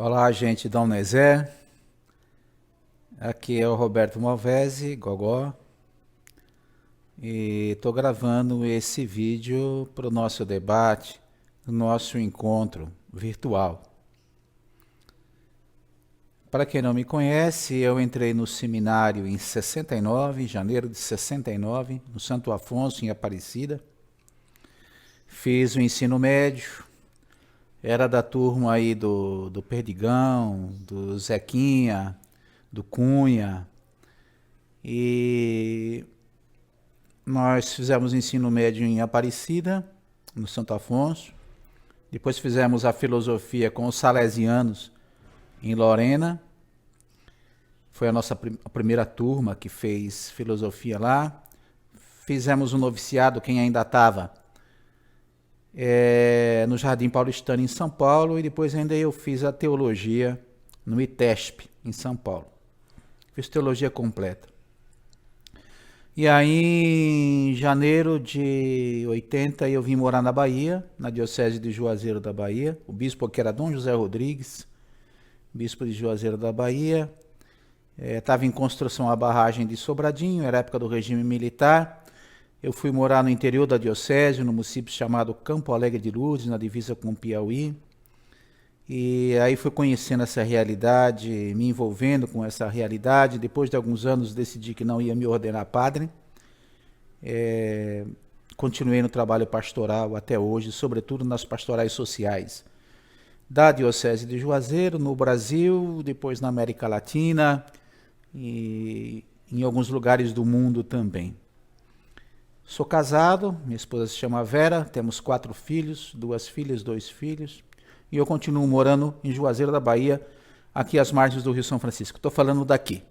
Olá, gente da Uneser. Aqui é o Roberto Malvese, Gogó, e estou gravando esse vídeo para o nosso debate, o nosso encontro virtual. Para quem não me conhece, eu entrei no seminário em 69, em janeiro de 69, no Santo Afonso, em Aparecida. Fiz o ensino médio, era da turma aí do Perdigão, do Zequinha, do Cunha, e nós fizemos ensino médio em Aparecida, no Santo Afonso. Depois fizemos a filosofia com os salesianos em Lorena. Foi a nossa a primeira turma que fez filosofia lá. Fizemos o noviciado, quem ainda estava, no Jardim Paulistano, em São Paulo. E depois ainda eu fiz a teologia no ITESP, em São Paulo. Fiz teologia completa. E aí, em janeiro de 80, eu vim morar na Bahia, na diocese de Juazeiro da Bahia. O bispo que era Dom José Rodrigues, bispo de Juazeiro da Bahia. Estava em construção a barragem de Sobradinho, era época do regime militar. Eu fui morar no interior da diocese, no município chamado Campo Alegre de Lourdes, na divisa com o Piauí. E aí fui conhecendo essa realidade, me envolvendo com essa realidade. Depois de alguns anos decidi que não ia me ordenar padre. Continuei no trabalho pastoral até hoje, sobretudo nas pastorais sociais da Diocese de Juazeiro, no Brasil, depois na América Latina e em alguns lugares do mundo também. Sou casado, minha esposa se chama Vera, temos 4 filhos, 2 filhas, 2 filhos. E eu continuo morando em Juazeiro da Bahia, aqui às margens do Rio São Francisco. Estou falando daqui.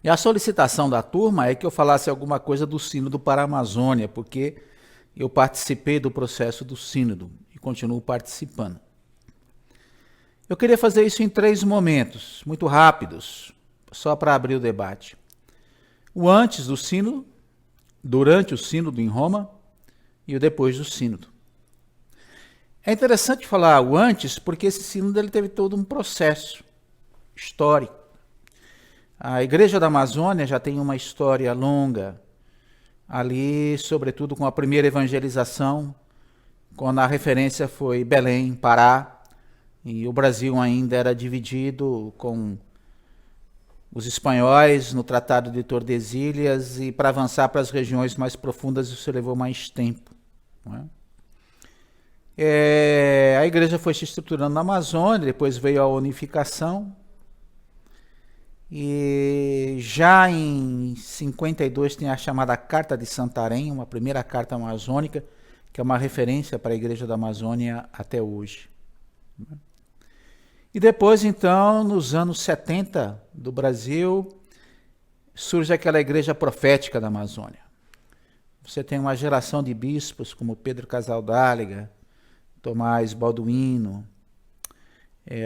E a solicitação da turma é que eu falasse alguma coisa do Sínodo para a Amazônia, porque eu participei do processo do Sínodo e continuo participando. Eu queria fazer isso em 3 momentos, muito rápidos, só para abrir o debate. O antes do Sínodo, durante o Sínodo em Roma e o depois do Sínodo. É interessante falar o antes, porque esse sínodo ele teve todo um processo histórico. A Igreja da Amazônia já tem uma história longa, ali, sobretudo com a primeira evangelização, quando a referência foi Belém, Pará, e o Brasil ainda era dividido com os espanhóis no Tratado de Tordesilhas, e para avançar para as regiões mais profundas isso levou mais tempo, não é? A igreja foi se estruturando na Amazônia, depois veio a unificação. E já em 52 tem a chamada Carta de Santarém, uma primeira carta amazônica, que é uma referência para a Igreja da Amazônia até hoje. E depois, então, nos anos 70 do Brasil, surge aquela Igreja Profética da Amazônia. Você tem uma geração de bispos como Pedro Casaldáliga, Tomás Balduino,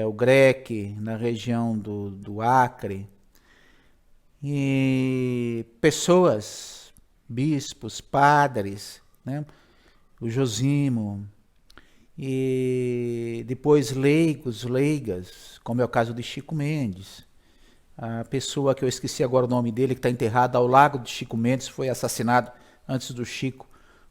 o Greque, na região do Acre, e pessoas, bispos, padres, né? O Josimo, e depois leigos, leigas, como é o caso de Chico Mendes. A pessoa que eu esqueci agora o nome dele, que está enterrada ao lado de Chico Mendes, foi assassinado antes do Chico,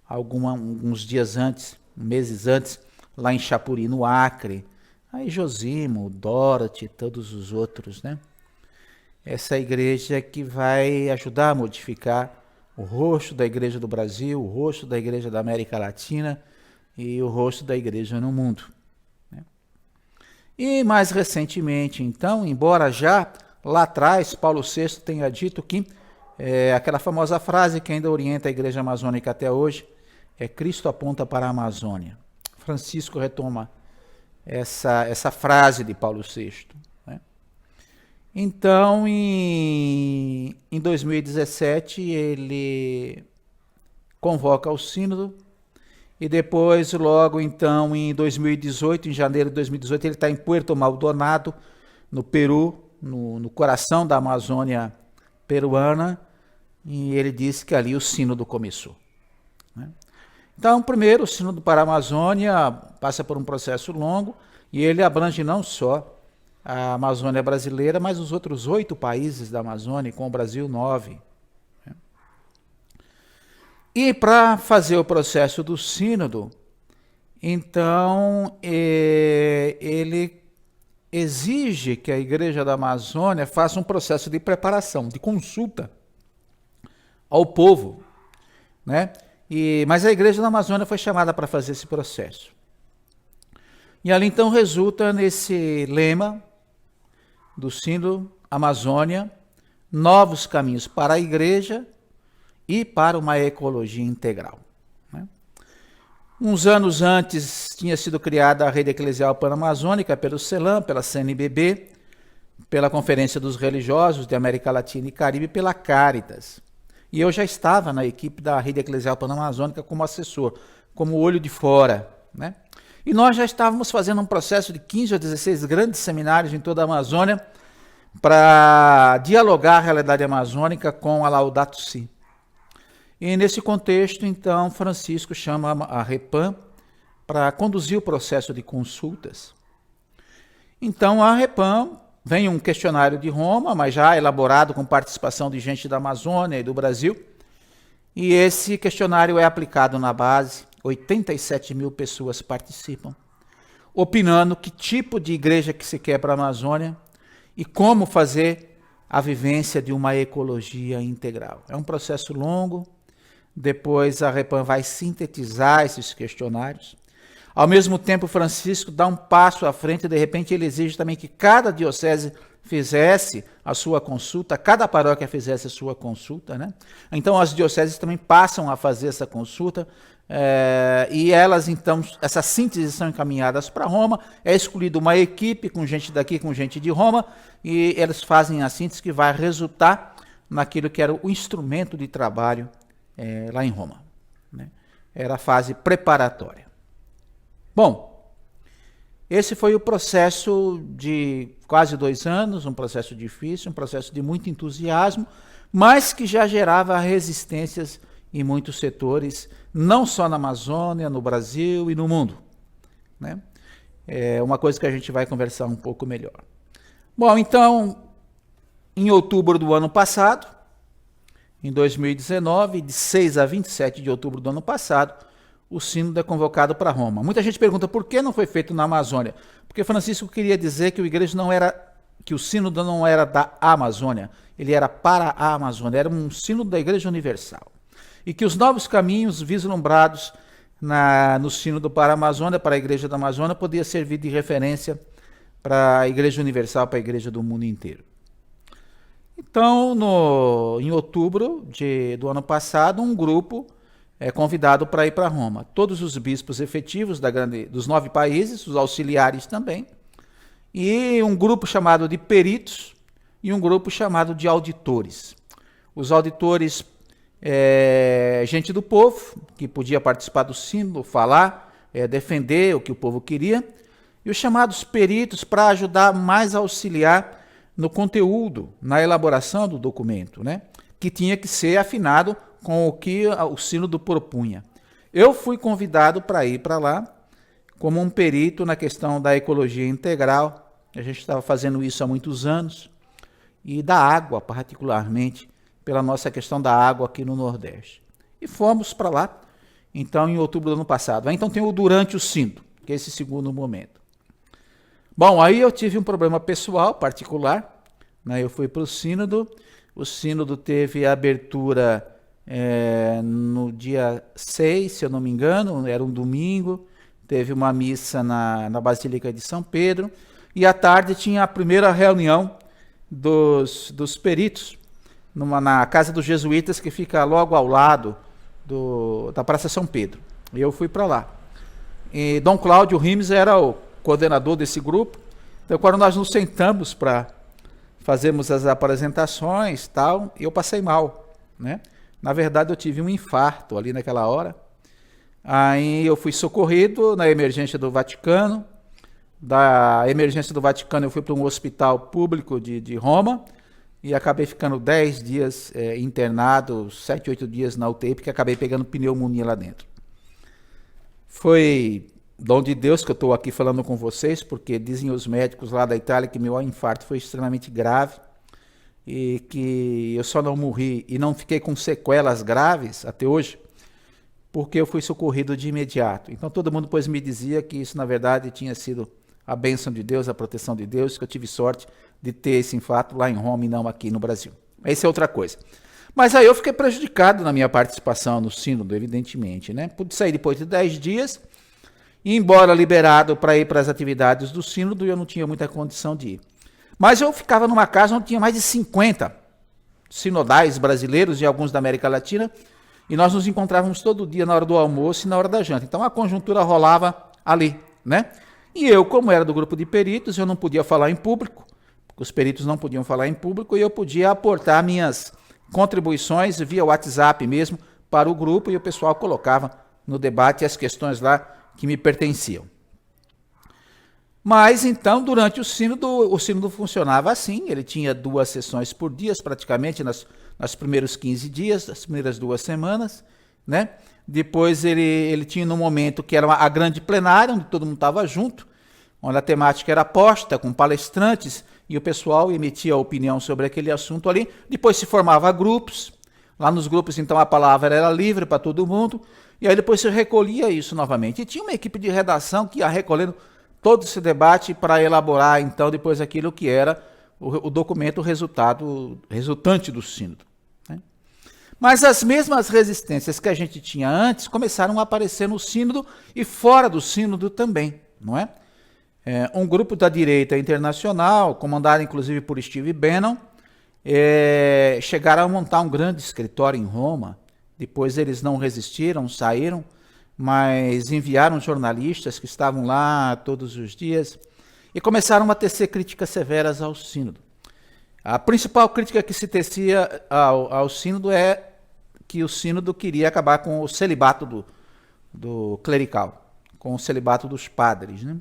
alguns dias antes, meses antes, lá em Chapuri, no Acre. Aí Josimo, Dorothy, todos os outros, né? Essa igreja que vai ajudar a modificar o rosto da igreja do Brasil, o rosto da igreja da América Latina e o rosto da igreja no mundo, né? E mais recentemente, então, embora já lá atrás Paulo VI tenha dito que aquela famosa frase que ainda orienta a igreja amazônica até hoje, Cristo aponta para a Amazônia. Francisco retoma essa frase de Paulo VI. Né? Então, em 2017, ele convoca o sínodo, e depois, logo então, em 2018, em janeiro de 2018, ele está em Puerto Maldonado, no Peru, no coração da Amazônia peruana, e ele disse que ali o sínodo começou. Né? Então, primeiro, o Sínodo para a Amazônia passa por um processo longo e ele abrange não só a Amazônia brasileira, mas os outros 8 países da Amazônia, com o Brasil 9. E para fazer o processo do Sínodo, então, ele exige que a Igreja da Amazônia faça um processo de preparação, de consulta ao povo, né? Mas a Igreja da Amazônia foi chamada para fazer esse processo. E ali então resulta nesse lema do Sínodo Amazônia, novos caminhos para a Igreja e para uma ecologia integral. Né? Uns anos antes tinha sido criada a Rede Eclesial Pan-Amazônica pelo CELAM, pela CNBB, pela Conferência dos Religiosos de América Latina e Caribe, pela Caritas. E eu já estava na equipe da Rede Eclesial Pan-Amazônica como assessor, como olho de fora. Né? E nós já estávamos fazendo um processo de 15 a 16 grandes seminários em toda a Amazônia para dialogar a realidade amazônica com a Laudato Si. E nesse contexto, então, Francisco chama a REPAM para conduzir o processo de consultas. Então, a REPAM vem um questionário de Roma, mas já elaborado com participação de gente da Amazônia e do Brasil, e esse questionário é aplicado na base, 87 mil pessoas participam, opinando que tipo de igreja que se quer para a Amazônia e como fazer a vivência de uma ecologia integral. É um processo longo, depois a REPAM vai sintetizar esses questionários. Ao mesmo tempo, Francisco dá um passo à frente, de repente ele exige também que cada diocese fizesse a sua consulta, cada paróquia fizesse a sua consulta, né? Então as dioceses também passam a fazer essa consulta, e elas então, essas sínteses são encaminhadas para Roma, é escolhida uma equipe com gente daqui, com gente de Roma, e eles fazem a síntese que vai resultar naquilo que era o instrumento de trabalho lá em Roma. Né? Era a fase preparatória. Bom, esse foi o processo de quase 2 anos, um processo difícil, um processo de muito entusiasmo, mas que já gerava resistências em muitos setores, não só na Amazônia, no Brasil e no mundo. Né? É uma coisa que a gente vai conversar um pouco melhor. Bom, então, em outubro do ano passado, em 2019, de 6 a 27 de outubro do ano passado, o sínodo é convocado para Roma. Muita gente pergunta por que não foi feito na Amazônia. Porque Francisco queria dizer que que o sínodo não era da Amazônia, ele era para a Amazônia, era um sínodo da Igreja Universal. E que os novos caminhos vislumbrados no sínodo para a Amazônia, para a Igreja da Amazônia, podia servir de referência para a Igreja Universal, para a Igreja do mundo inteiro. Então, em outubro do ano passado, um grupo é convidado para ir para Roma. Todos os bispos efetivos dos 9 países, os auxiliares também, e um grupo chamado de peritos e um grupo chamado de auditores. Os auditores, gente do povo, que podia participar do sínodo, falar, defender o que o povo queria, e os chamados peritos para ajudar mais a auxiliar no conteúdo, na elaboração do documento, né? Que tinha que ser afinado com o que o sínodo propunha. Eu fui convidado para ir para lá como um perito na questão da ecologia integral. A gente estava fazendo isso há muitos anos, e da água, particularmente, pela nossa questão da água aqui no Nordeste. E fomos para lá, então, em outubro do ano passado. Aí, então tem o durante o sínodo, que é esse segundo momento. Bom, aí eu tive um problema pessoal, particular, né? Eu fui para o sínodo teve a abertura no dia 6, se eu não me engano, era um domingo, teve uma missa na Basílica de São Pedro, e à tarde tinha a primeira reunião dos peritos, na Casa dos Jesuítas, que fica logo ao lado da Praça São Pedro. E eu fui para lá. E Dom Cláudio Rimes era o coordenador desse grupo. Então, quando nós nos sentamos para fazermos as apresentações, eu passei mal, né? Na verdade, eu tive um infarto ali naquela hora. Aí eu fui socorrido na emergência do Vaticano. Da emergência do Vaticano, eu fui para um hospital público de Roma e acabei ficando 10 dias internado, 7, 8 dias na UTI, porque acabei pegando pneumonia lá dentro. Foi dom de Deus que eu estou aqui falando com vocês, porque dizem os médicos lá da Itália que meu infarto foi extremamente grave e que eu só não morri e não fiquei com sequelas graves até hoje, porque eu fui socorrido de imediato. Então todo mundo depois me dizia que isso na verdade tinha sido a bênção de Deus, a proteção de Deus, que eu tive sorte de ter esse infarto lá em Roma e não aqui no Brasil. Essa é outra coisa. Mas aí eu fiquei prejudicado na minha participação no sínodo, evidentemente, né? Pude sair depois de 10 dias, e embora liberado para ir para as atividades do sínodo, eu não tinha muita condição de ir. Mas eu ficava numa casa onde tinha mais de 50 sinodais brasileiros e alguns da América Latina, e nós nos encontrávamos todo dia na hora do almoço e na hora da janta. Então a conjuntura rolava ali, né? E eu, como era do grupo de peritos, eu não podia falar em público, porque os peritos não podiam falar em público, e eu podia aportar minhas contribuições via WhatsApp mesmo para o grupo, e o pessoal colocava no debate as questões lá que me pertenciam. Mas então, durante o sínodo funcionava assim, ele tinha 2 sessões por dia, praticamente nas primeiros 15 dias, nas primeiras 2 semanas, né? Depois ele tinha um momento que era a grande plenária, onde todo mundo estava junto, onde a temática era posta, com palestrantes, e o pessoal emitia a opinião sobre aquele assunto ali. Depois se formava grupos, lá nos grupos então a palavra era livre para todo mundo, e aí depois se recolhia isso novamente. E tinha uma equipe de redação que ia recolhendo todo esse debate para elaborar então depois aquilo que era o documento resultante do sínodo. Mas as mesmas resistências que a gente tinha antes começaram a aparecer no sínodo e fora do sínodo também, não é? Um grupo da direita internacional, comandado inclusive por Steve Bannon, chegaram a montar um grande escritório em Roma. Depois eles não resistiram, saíram, mas enviaram jornalistas que estavam lá todos os dias e começaram a tecer críticas severas ao sínodo. A principal crítica que se tecia ao sínodo é que o sínodo queria acabar com o celibato do clerical, com o celibato dos padres, né?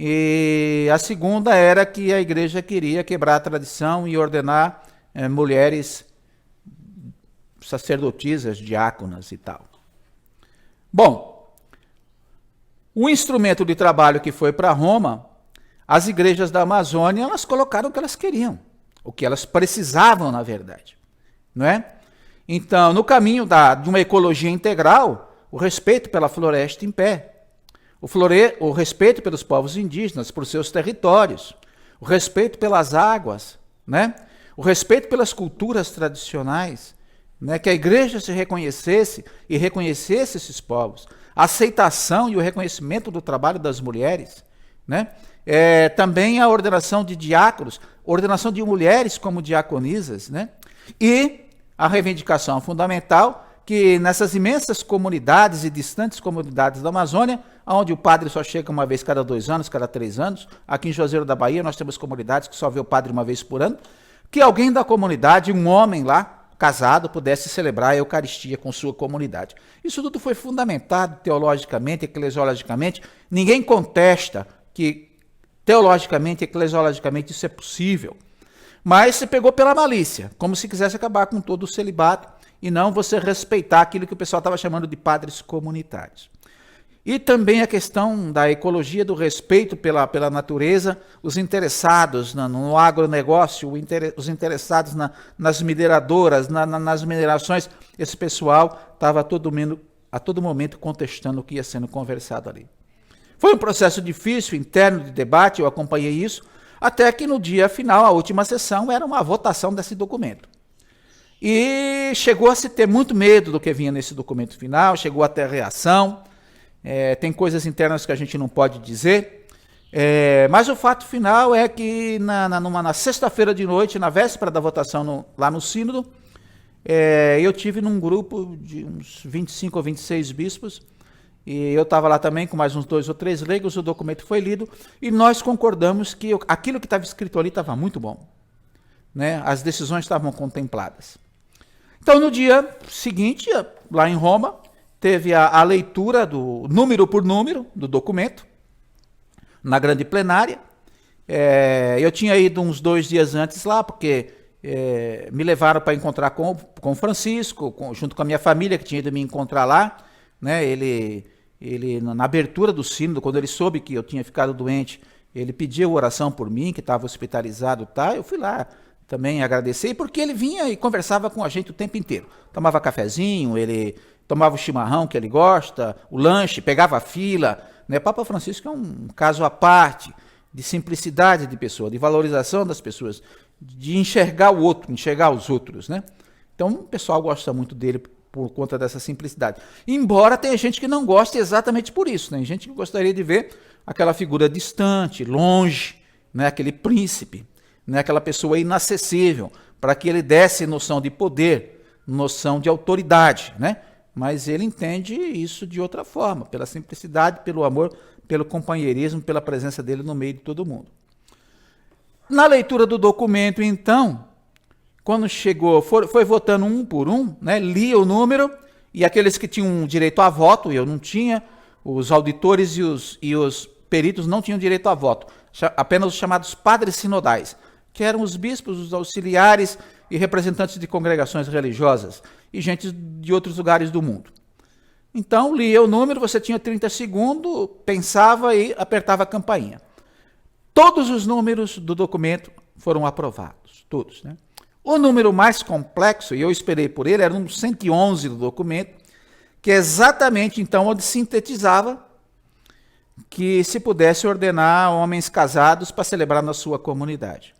E a segunda era que a igreja queria quebrar a tradição e ordenar mulheres sacerdotisas, diáconas e tal. Bom, o instrumento de trabalho que foi para Roma, as igrejas da Amazônia, elas colocaram o que elas queriam, o que elas precisavam, na verdade, não é? Então, no caminho de uma ecologia integral, o respeito pela floresta em pé, o respeito pelos povos indígenas, por seus territórios, o respeito pelas águas, né? O respeito pelas culturas tradicionais, né? Que a igreja se reconhecesse e reconhecesse esses povos, a aceitação e o reconhecimento do trabalho das mulheres, né? Também a ordenação de diáconos, ordenação de mulheres como diaconisas, né? E a reivindicação fundamental que nessas imensas comunidades e distantes comunidades da Amazônia, onde o padre só chega uma vez cada 2 anos, cada 3 anos, aqui em Juazeiro da Bahia nós temos comunidades que só vê o padre uma vez por ano, que alguém da comunidade, um homem lá, casado, pudesse celebrar a Eucaristia com sua comunidade. Isso tudo foi fundamentado teologicamente, eclesiologicamente, ninguém contesta que teologicamente, eclesiologicamente isso é possível, mas se pegou pela malícia, como se quisesse acabar com todo o celibato, e não você respeitar aquilo que o pessoal estava chamando de padres comunitários. E também a questão da ecologia, do respeito pela natureza, os interessados no agronegócio, os interessados nas mineradoras, nas minerações, esse pessoal estava a todo momento contestando o que ia sendo conversado ali. Foi um processo difícil, interno de debate, eu acompanhei isso, até que no dia final, a última sessão, era uma votação desse documento. E chegou a se ter muito medo do que vinha nesse documento final, chegou a ter reação, tem coisas internas que a gente não pode dizer, mas o fato final é que na sexta-feira de noite, na véspera da votação lá no sínodo, eu tive num grupo de uns 25 ou 26 bispos, e eu estava lá também com mais uns 2 ou 3 leigos, o documento foi lido, e nós concordamos que aquilo que estava escrito ali estava muito bom, né? As decisões estavam contempladas. Então, no dia seguinte, lá em Roma, teve a leitura do número por número do documento, na grande plenária. Eu tinha ido uns 2 dias antes lá, porque me levaram para encontrar com Francisco, junto com a minha família, que tinha ido me encontrar lá, né? Ele ele na abertura do sínodo, quando ele soube que eu tinha ficado doente, ele pediu oração por mim, que estava hospitalizado, tá? Eu fui lá também agradecer, porque ele vinha e conversava com a gente o tempo inteiro. Tomava cafezinho, ele tomava o chimarrão que ele gosta, o lanche, pegava a fila, né? Papa Francisco é um caso à parte de simplicidade de pessoa, de valorização das pessoas, de enxergar o outro, enxergar os outros, né? Então o pessoal gosta muito dele por conta dessa simplicidade. Embora tenha gente que não goste exatamente por isso, né? Gente que gostaria de ver aquela figura distante, longe, né? Aquele príncipe, né? Aquela pessoa inacessível, para que ele desse noção de poder, noção de autoridade, né? Mas ele entende isso de outra forma, pela simplicidade, pelo amor, pelo companheirismo, pela presença dele no meio de todo mundo. Na leitura do documento, então, quando chegou, foi votando um por um, né, lia o número, e aqueles que tinham direito a voto, eu não tinha, os auditores e os peritos não tinham direito a voto, apenas os chamados padres sinodais, que eram os bispos, os auxiliares e representantes de congregações religiosas, e gente de outros lugares do mundo. Então, lia o número, você tinha 30 segundos, pensava e apertava a campainha. Todos os números do documento foram aprovados, todos, né? O número mais complexo, e eu esperei por ele, era o número 111 do documento, que é exatamente, então, onde sintetizava que se pudesse ordenar homens casados para celebrar na sua comunidade,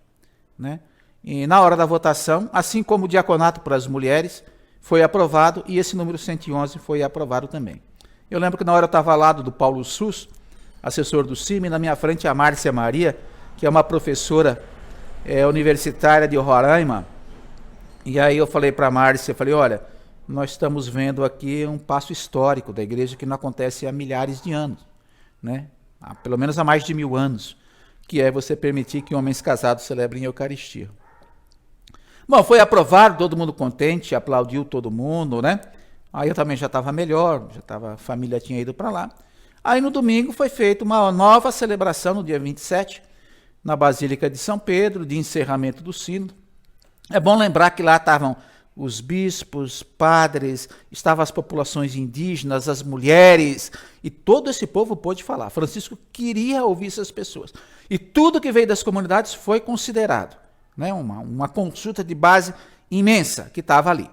né? E na hora da votação, assim como o diaconato para as mulheres, foi aprovado, e esse número 111 foi aprovado também. Eu lembro que na hora eu estava ao lado do Paulo Sus, assessor do CIMI, na minha frente a Márcia Maria, que é uma professora universitária de Roraima, e aí eu falei para a Márcia, olha, nós estamos vendo aqui um passo histórico da igreja que não acontece há milhares de anos, né? Pelo menos há mais de 1000 anos, que é você permitir que homens casados celebrem a Eucaristia. Bom, foi aprovado, todo mundo contente, aplaudiu todo mundo, né? Aí eu também já estava melhor, a família tinha ido para lá. Aí no domingo foi feita uma nova celebração, no dia 27, na Basílica de São Pedro, de encerramento do sínodo. É bom lembrar que lá estavam os bispos, padres, estavam as populações indígenas, as mulheres, e todo esse povo pôde falar. Francisco queria ouvir essas pessoas. E tudo que veio das comunidades foi considerado, né? Uma consulta de base imensa que estava ali.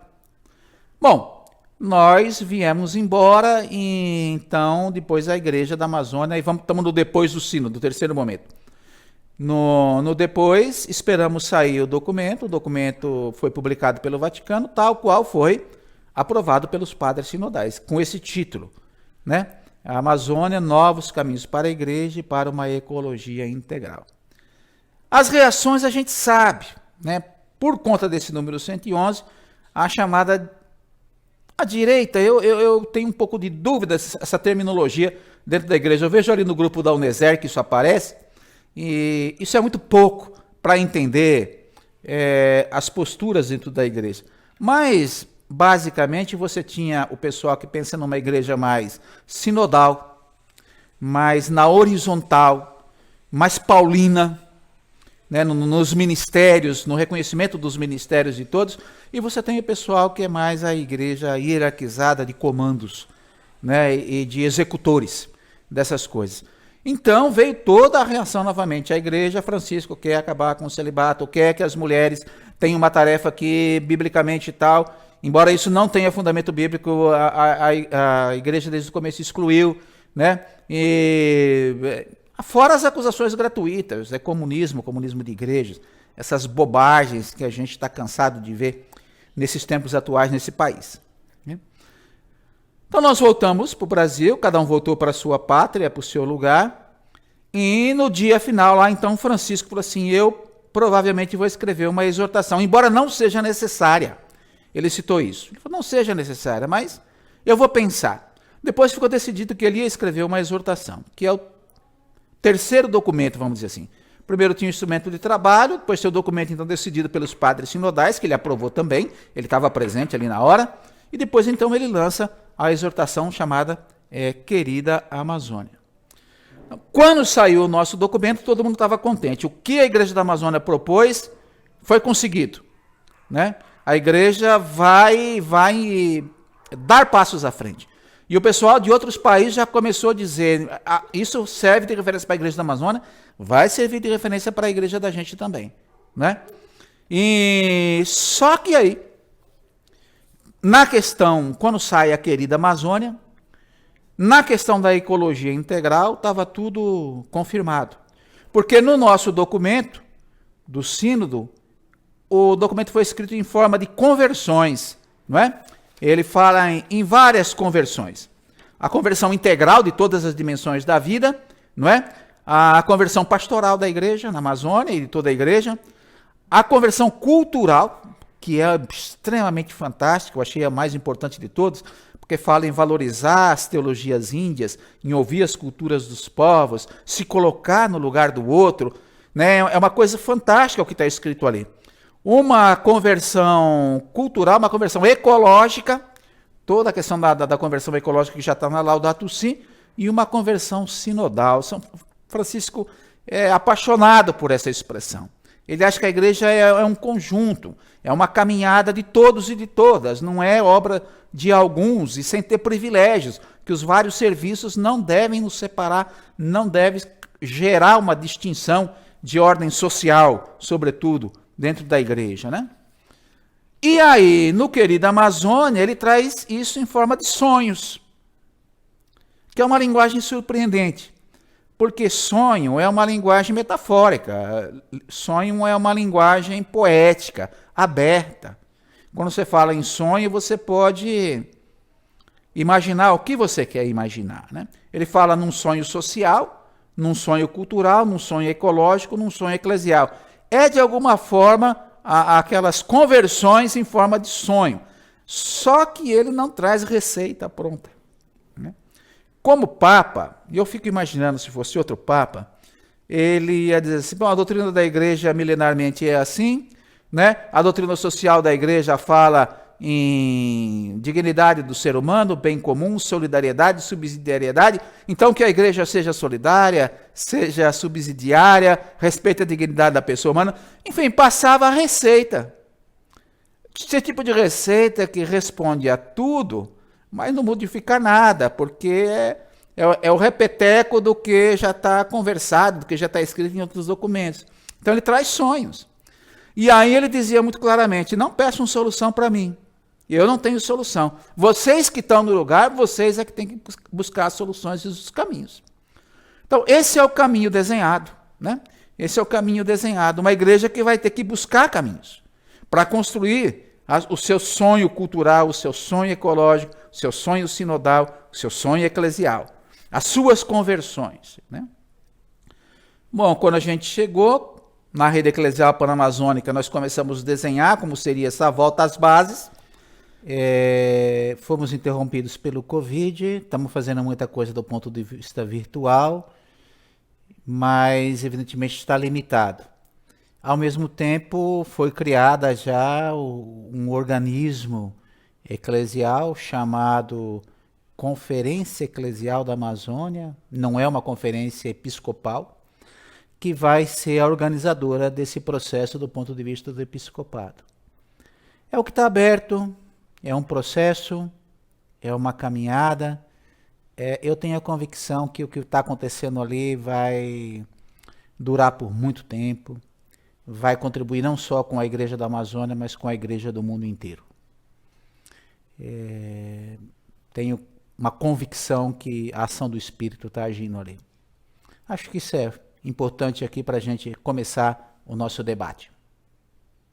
Bom, nós viemos embora e então depois a Igreja da Amazônia, e estamos no depois do sínodo, do terceiro momento. No depois, esperamos sair o documento foi publicado pelo Vaticano, tal qual foi aprovado pelos padres sinodais, com esse título, né? A Amazônia, novos caminhos para a Igreja e para uma ecologia integral. As reações a gente sabe, né? Por conta desse número 111, a chamada à direita, eu tenho um pouco de dúvida essa terminologia dentro da igreja. Eu vejo ali no grupo da Uneser que isso aparece, e isso é muito pouco para entender as posturas dentro da igreja. Mas, basicamente, você tinha o pessoal que pensa numa igreja mais sinodal, mais na horizontal, mais paulina, né, nos ministérios, no reconhecimento dos ministérios de todos, e você tem o pessoal que é mais a igreja hierarquizada de comandos, né, e de executores dessas coisas. Então veio toda a reação novamente. A igreja, Francisco quer acabar com o celibato, quer que as mulheres tenham uma tarefa que, biblicamente e tal, embora isso não tenha fundamento bíblico, a igreja desde o começo excluiu, né? E fora as acusações gratuitas, comunismo de igrejas, essas bobagens que a gente está cansado de ver nesses tempos atuais nesse país, né? Então nós voltamos para o Brasil, cada um voltou para a sua pátria, para o seu lugar, e no dia final lá, então, Francisco falou assim, eu provavelmente vou escrever uma exortação, embora não seja necessária. Ele citou isso. Ele falou, não seja necessária, mas eu vou pensar. Depois ficou decidido que ele ia escrever uma exortação, que é o terceiro documento, vamos dizer assim. Primeiro tinha o instrumento de trabalho, depois tem o documento então decidido pelos padres sinodais, que ele aprovou também, ele estava presente ali na hora, e depois então ele lança a exortação chamada Querida Amazônia. Quando saiu o nosso documento, todo mundo estava contente. O que a Igreja da Amazônia propôs foi conseguido, né? A Igreja vai dar passos à frente. E o pessoal de outros países já começou a dizer, isso serve de referência para a igreja da Amazônia, vai servir de referência para a igreja da gente também, né? E só que aí, na questão, quando sai a querida Amazônia, na questão da ecologia integral, estava tudo confirmado. Porque no nosso documento do sínodo, o documento foi escrito em forma de conversões, não é? Ele fala em várias conversões. A conversão integral de todas as dimensões da vida, não é? A conversão pastoral da igreja na Amazônia e de toda a igreja. A conversão cultural, que é extremamente fantástica, eu achei a mais importante de todas, porque fala em valorizar as teologias índias, em ouvir as culturas dos povos, se colocar no lugar do outro, né? É uma coisa fantástica o que está escrito ali. Uma conversão cultural, uma conversão ecológica, toda a questão da conversão ecológica que já está na Laudato Si, e uma conversão sinodal. São Francisco é apaixonado por essa expressão. Ele acha que a igreja é um conjunto, é uma caminhada de todos e de todas, não é obra de alguns e sem ter privilégios, que os vários serviços não devem nos separar, não devem gerar uma distinção de ordem social, sobretudo, dentro da igreja, né? E aí, no querido Amazônia, ele traz isso em forma de sonhos, que é uma linguagem surpreendente, porque sonho é uma linguagem metafórica, sonho é uma linguagem poética, aberta. Quando você fala em sonho, você pode imaginar o que você quer imaginar, né? Ele fala num sonho social, num sonho cultural, num sonho ecológico, num sonho eclesial. É, de alguma forma, aquelas conversões em forma de sonho. Só que ele não traz receita pronta, né? Como Papa, e eu fico imaginando se fosse outro Papa, ele ia dizer assim, bom, a doutrina da igreja milenarmente é assim, né? A doutrina social da igreja fala em dignidade do ser humano, bem comum, solidariedade, subsidiariedade. Então que a igreja seja solidária, seja subsidiária, respeite a dignidade da pessoa humana. Enfim, passava a receita. Esse tipo de receita que responde a tudo, mas não modifica nada, porque é o repeteco do que já está conversado, do que já está escrito em outros documentos. Então ele traz sonhos. E aí ele dizia muito claramente, não peçam solução para mim. Eu não tenho solução. Vocês que estão no lugar, vocês é que têm que buscar as soluções e os caminhos. Então, esse é o caminho desenhado, né? Esse é o caminho desenhado. Uma igreja que vai ter que buscar caminhos para construir o seu sonho cultural, o seu sonho ecológico, o seu sonho sinodal, o seu sonho eclesial. As suas conversões, né? Bom, quando a gente chegou na rede eclesial panamazônica, nós começamos a desenhar como seria essa volta às bases. Fomos interrompidos pelo Covid, estamos fazendo muita coisa do ponto de vista virtual, mas evidentemente está limitado. Ao mesmo tempo, foi criada já um organismo eclesial chamado Conferência Eclesial da Amazônia, não é uma conferência episcopal, que vai ser a organizadora desse processo do ponto de vista do episcopado. É o que está aberto, é um processo, é uma caminhada. Eu tenho a convicção que o que está acontecendo ali vai durar por muito tempo, vai contribuir não só com a Igreja da Amazônia, mas com a Igreja do mundo inteiro. Tenho uma convicção que a ação do Espírito está agindo ali. Acho que isso é importante aqui para a gente começar o nosso debate.